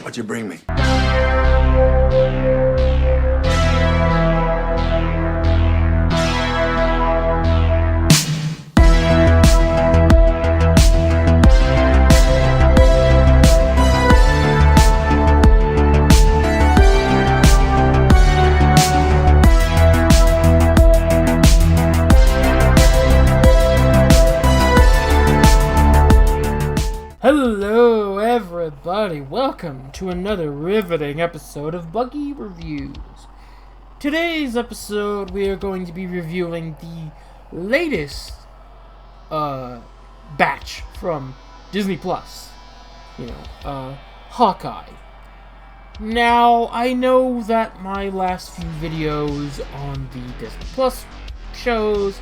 What'd you bring me? Hello everybody, welcome to another riveting episode of Buggy Reviews. Today's episode we are going to be reviewing the latest batch from Disney Plus. Hawkeye. Now, I know that my last few videos on the Disney Plus shows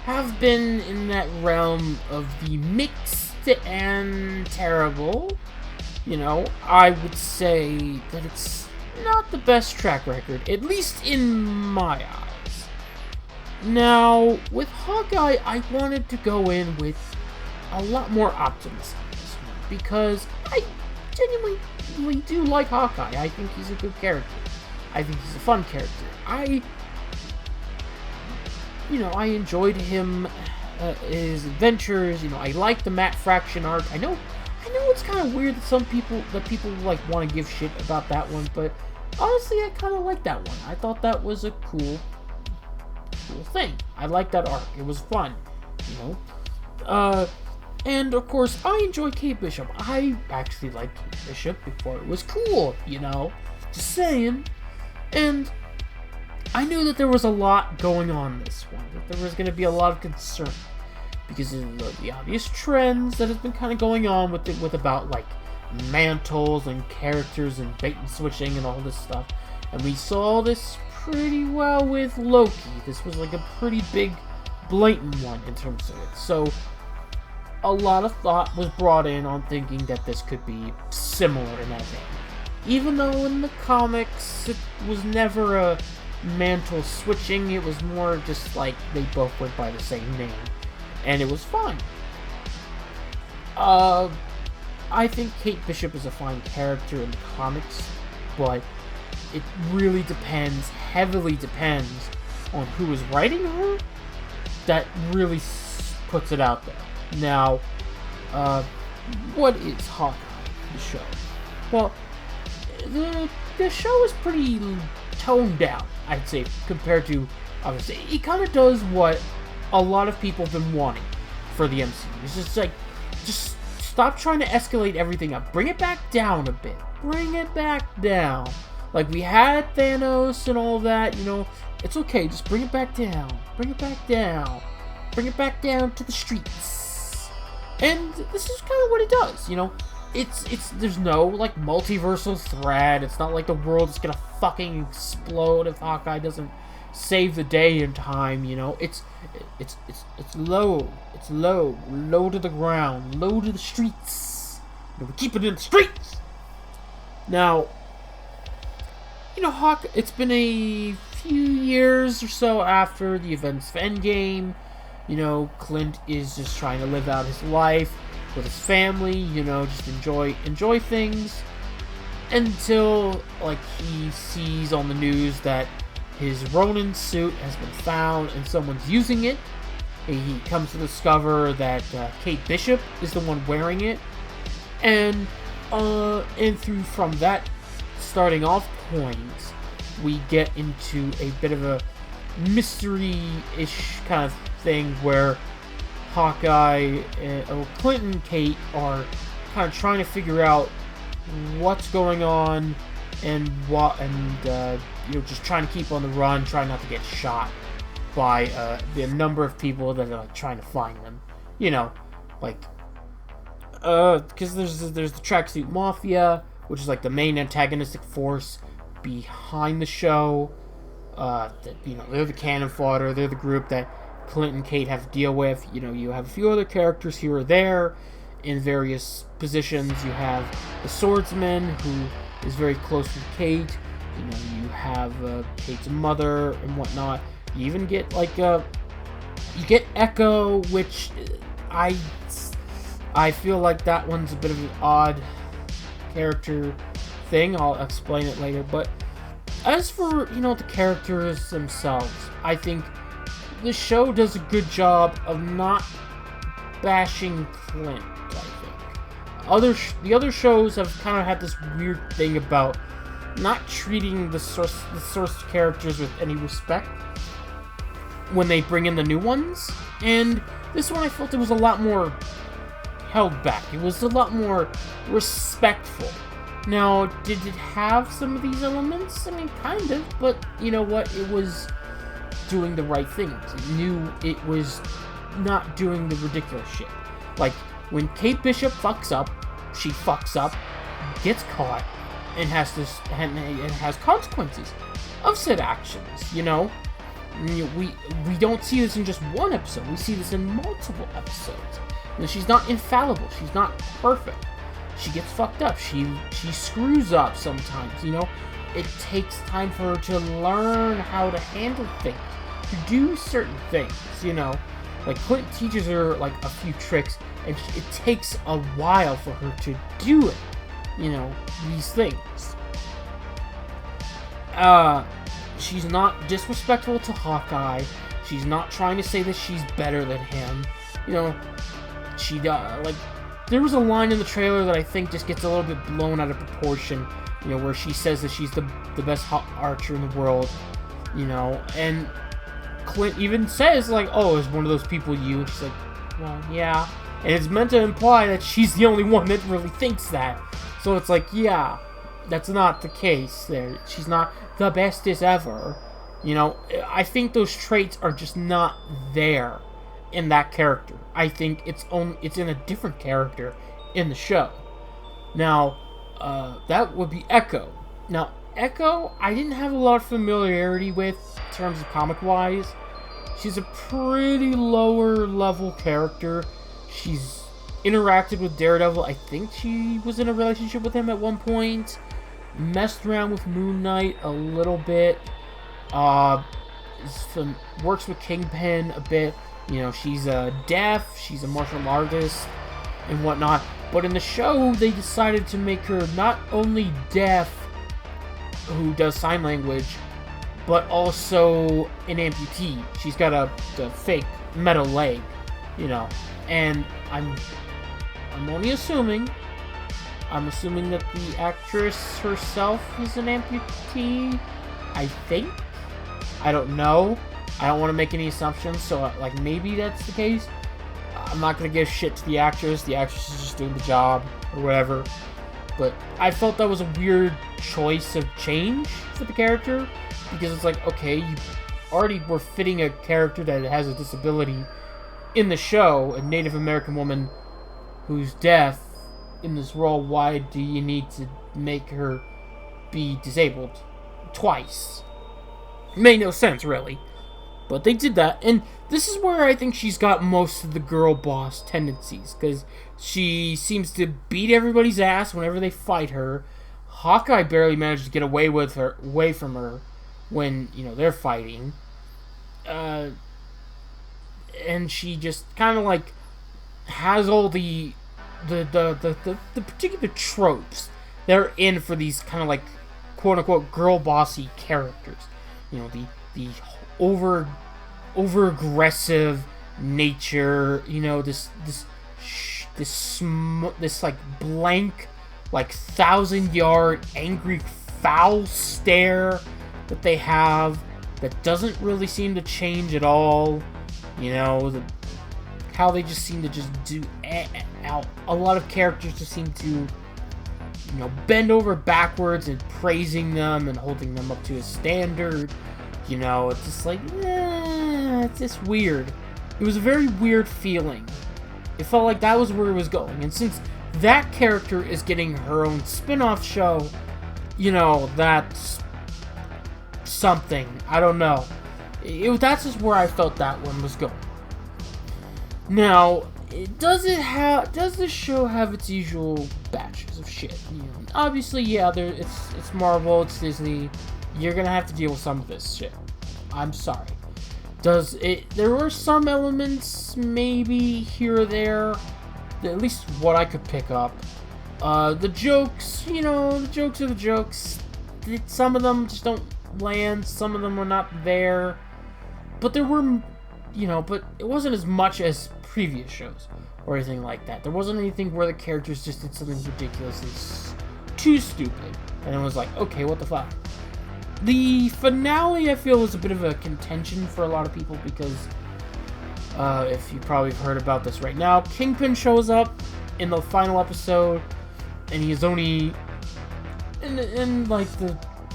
have been in that realm of the mixed and terrible. I would say that it's not the best track record, at least in my eyes. Now, with Hawkeye, I wanted to go in with a lot more optimism this one, because I genuinely do like Hawkeye. I think he's a good character. I think he's a fun character. I enjoyed him, his adventures. I like the Matt Fraction arc. I know it's kind of weird that people want to give shit about that one, but honestly, I kind of like that one. I thought that was a cool thing. I liked that arc. It was fun, and of course, I enjoy Kate Bishop. I actually liked Kate Bishop before it was cool, just saying. And I knew that there was a lot going on this one, that there was going to be a lot of concern, because of the obvious trends that has been kind of going on with about, like, mantles and characters and bait and switching and all this stuff. And we saw this pretty well with Loki. This was like a pretty big, blatant one in terms of it. So, a lot of thought was brought in on thinking that this could be similar in that vein. Even though in the comics, it was never a mantle switching, it was more just like they both went by the same name, and it was fun. I think Kate Bishop is a fine character in the comics, but it really heavily depends on who is writing her. That really puts it out there. Now, what is Hawkeye, the show? Well, the show is pretty toned down, I'd say, compared to, obviously, it kind of does what a lot of people have been wanting for the MCU. It's just like, just stop trying to escalate everything up. Bring it back down a bit. Bring it back down. Like, we had Thanos and all that, it's okay, just bring it back down. Bring it back down. Bring it back down to the streets. And this is kind of what it does, It's there's no, like, multiversal thread. It's not like the world is gonna fucking explode if Hawkeye doesn't save the day in time, It's low. It's low. Low to the ground. Low to the streets. We keep it in the streets! Now, Hawkeye, it's been a few years or so after the events of Endgame. Clint is just trying to live out his life with his family, just enjoy things, until, like, he sees on the news that his Ronin suit has been found and someone's using it. He comes to discover that Kate Bishop is the one wearing it, and from that starting off point, we get into a bit of a mystery-ish kind of thing where Hawkeye, Clint and Kate are kind of trying to figure out what's going on and just trying to keep on the run, trying not to get shot by the number of people that are, like, trying to find them. Because there's the Tracksuit Mafia, which is, like, the main antagonistic force behind the show. They're the cannon fodder. They're the group that Clint and Kate have to deal with. You have a few other characters here or there in various positions. You have the swordsman, who is very close with Kate. You have Kate's mother and whatnot. You even get, like, you get Echo, which I feel like that one's a bit of an odd character thing. I'll explain it later. But as for, the characters themselves, I think the show does a good job of not bashing Clint, I think. The other shows have kind of had this weird thing about not treating the source characters with any respect when they bring in the new ones. And this one I felt it was a lot more held back. It was a lot more respectful. Now, did it have some of these elements? I mean, kind of, but you know what? It was doing the right things. It knew it was not doing the ridiculous shit. Like, when Kate Bishop fucks up, she fucks up, gets caught, and has consequences of said actions, We don't see this in just one episode. We see this in multiple episodes. She's not infallible. She's not perfect. She gets fucked up. She screws up sometimes, It takes time for her to learn how to handle things, to do certain things, Like, Clint teaches her, like, a few tricks, and it takes a while for her to do it, these things. She's not disrespectful to Hawkeye. She's not trying to say that she's better than him. There was a line in the trailer that I think just gets a little bit blown out of proportion, where she says that she's the best archer in the world, and Clint even says, like, oh, is one of those people you? And she's like, well, yeah. And it's meant to imply that she's the only one that really thinks that. So it's like, yeah, that's not the case there. She's not the bestest ever. I think those traits are just not there in that character. I think it's in a different character in the show. Now, that would be Echo. Now, Echo, I didn't have a lot of familiarity with in terms of comic-wise. She's a pretty lower-level character. She's interacted with Daredevil. I think she was in a relationship with him at one point. Messed around with Moon Knight a little bit. Works with Kingpin a bit. She's deaf. She's a martial artist and whatnot. But in the show, they decided to make her not only deaf, who does sign language, but also an amputee. She's got a fake metal leg, And I'm only assuming. I'm assuming that the actress herself is an amputee. I think. I don't know. I don't want to make any assumptions, so maybe that's the case. I'm not gonna give shit to the actress. The actress is just doing the job or whatever. But I felt that was a weird choice of change for the character, because it's like, okay, you already were fitting a character that has a disability in the show, a Native American woman who's deaf in this role. Why do you need to make her be disabled twice? It made no sense, really. But they did that, and this is where I think she's got most of the girl boss tendencies, because she seems to beat everybody's ass whenever they fight her. Hawkeye barely manages to get away from her when, they're fighting. And she just kind of has all the particular tropes that are in for these kind of quote unquote girl bossy characters. The over aggressive nature, this blank 1,000-yard angry foul stare that they have that doesn't really seem to change at all. How they just seem to just do a lot of characters just seem to bend over backwards and praising them and holding them up to a standard. It's just it's just weird. It was a very weird feeling. It felt like that was where it was going. And since that character is getting her own spin-off show, that's something. I don't know. That's just where I felt that one was going. Now, does the show have its usual batches of shit? Obviously, yeah. It's Marvel. It's Disney. You're gonna have to deal with some of this shit. I'm sorry. There were some elements, maybe here or there, at least what I could pick up, The jokes, the jokes are the jokes. Some of them just don't land, some of them are not there. But there were, but it wasn't as much as previous shows or anything like that. There wasn't anything where the characters just did something ridiculously too stupid. And it was like, okay, what the fuck? The finale, I feel, was a bit of a contention for a lot of people because, if you probably heard about this right now, Kingpin shows up in the final episode, and he is only, and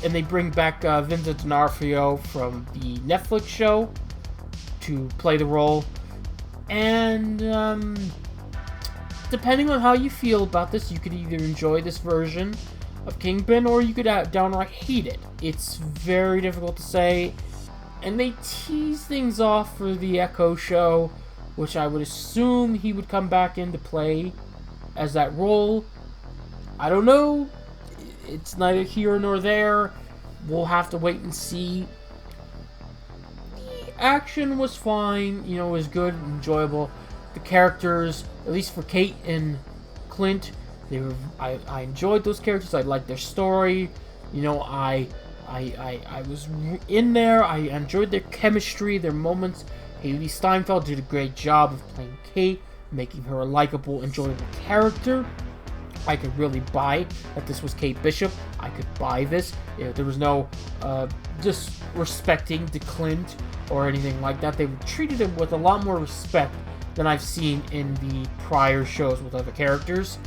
they bring back Vincent D'Onofrio from the Netflix show to play the role, and depending on how you feel about this, you could either enjoy this version of Kingpin, or you could downright hate it. It's very difficult to say, and they tease things off for the Echo show, which I would assume he would come back into play as that role. I don't know. It's neither here nor there. We'll have to wait and see. The action was fine, it was good, enjoyable. The characters, at least for Kate and Clint, I enjoyed those characters. I liked their story. I was in there. I enjoyed their chemistry, their moments. Haley Steinfeld did a great job of playing Kate, making her a likable, enjoyable character. I could really buy that this was Kate Bishop. I could buy this. There was no disrespecting to Clint or anything like that. They treated him with a lot more respect than I've seen in the prior shows with other characters.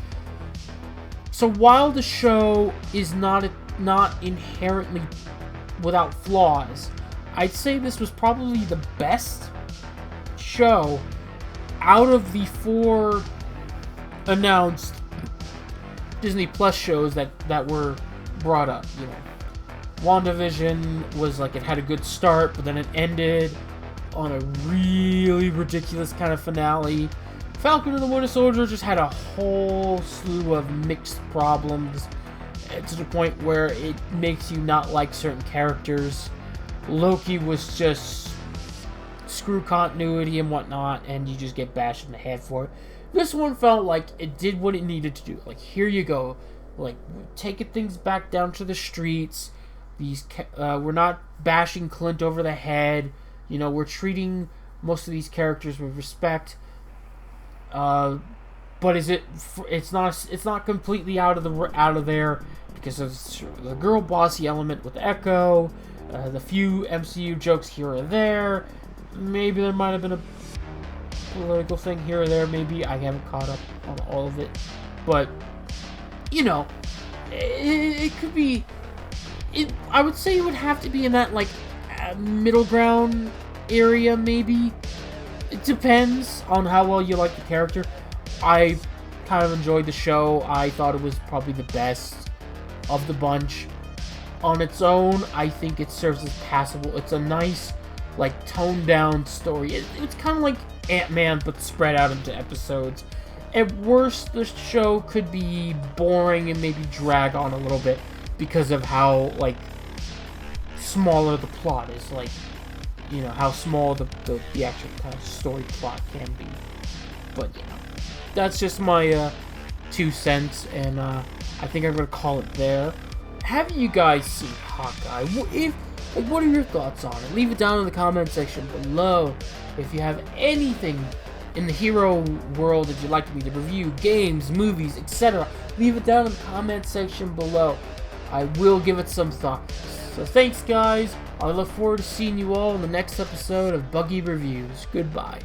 So while the show is not inherently without flaws, I'd say this was probably the best show out of the 4 announced Disney Plus shows that were brought up. WandaVision was like, it had a good start, but then it ended on a really ridiculous kind of finale. Falcon and the Winter Soldier just had a whole slew of mixed problems, to the point where it makes you not like certain characters. Loki was just screw continuity and whatnot, and you just get bashed in the head for it. This one felt like it did what it needed to do. Like, here you go. Like, taking things back down to the streets. We're not bashing Clint over the head. We're treating most of these characters with respect. But it's not completely out of there because of the girl bossy element with Echo, the few MCU jokes here or there. Maybe there might have been a political thing here or there. Maybe I haven't caught up on all of it, but it could be. I would say it would have to be in that middle ground area, maybe. It depends on how well you like the character. I kind of enjoyed the show. I thought it was probably the best of the bunch. On its own, I think it serves as passable. It's a nice, toned down story. It's kind of like Ant-Man, but spread out into episodes. At worst, the show could be boring and maybe drag on a little bit because of how, smaller the plot is. How small the actual kind of story plot can be. But, that's just my 2 cents, and I think I'm going to call it there. Have you guys seen Hawkeye? What are your thoughts on it? Leave it down in the comment section below. If you have anything in the hero world that you'd like me to review, games, movies, etc., leave it down in the comment section below. I will give it some thought. So thanks, guys. I look forward to seeing you all in the next episode of Buggy Reviews. Goodbye.